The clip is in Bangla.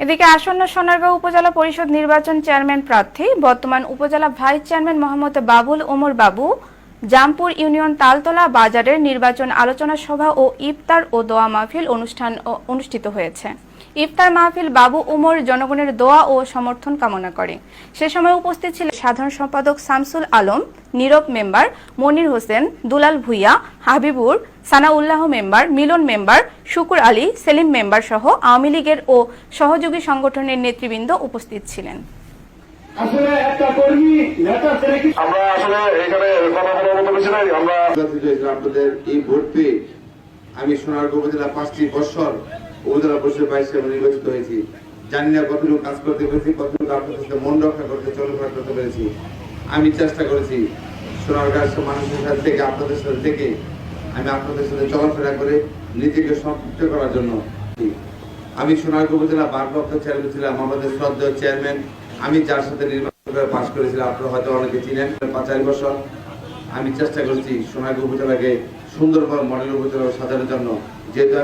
এদিকে আসন্ন সোনারগাঁও উপজেলা পরিষদ নির্বাচন চেয়ারম্যান প্রার্থী বর্তমান উপজেলা ভাইস চেয়ারম্যান মোহাম্মদ বাবুল ওমর বাবু জামপুর ইউনিয়ন তালতলা বাজারের নির্বাচন আলোচনা সভা ও ইফতার ও দোয়া মাহফিল অনুষ্ঠান অনুষ্ঠিত হয়েছে। ইফতার মাহফিল বাবু উমর জনগণের দোয়া ও সমর্থন কামনা করে। সে সময় উপস্থিত ছিলেন সাধারণ সম্পাদক শামসুল আলম, নীরব মেম্বার, মনির হোসেন, দুলাল ভুইয়া, হাবিবুর, সানাউল্লাহ মেম্বার, মিলন মেম্বার, শুকুর আলী, সেলিম মেম্বার সহ আওয়ামী লীগের ও সহযোগী সংগঠনের নেতৃবৃন্দ উপস্থিত ছিলেন। আসলে একটা কর্মী নেতা আমরা আসলে এখানে কথা বলার মতো বেশি নাই। আমরা আপনাদের এই ভোট পেয়ে আমি সোনারগাঁও উপজেলা 5টি বছর উপজেলা পরিষদ ভাইস চেয়ারম্যান নির্বাচিত হয়েছি। জানি না কতটুকু কাজ করতে পেরেছি, কতটুকু আপনাদের সাথে মন রক্ষা করতে চলাফেরা করতে পেরেছি। আমি চেষ্টা করেছি সোনারগাঁও মানুষের সাথে থেকে আপনাদের সাথে থেকে আমি আপনাদের সাথে চলাফেরা করে নিজেকে সম্পৃক্ত করার জন্য। আমি সোনারগাঁও উপজেলা ভারপ্রাপ্ত চেয়ারম্যান ছিলাম, আমাদের শ্রদ্ধেয় চেয়ারম্যান, আমি যার সাথে নির্বাচন করে পাশ করেছিলাম, আপনারা হয়তো অনেকে চিনেন। 5 বছর আমি চেষ্টা করেছি সোনারগাঁও উপজেলাকে সুন্দরভাবে মডেল উপজেলা সাজানোর জন্য। যেহেতু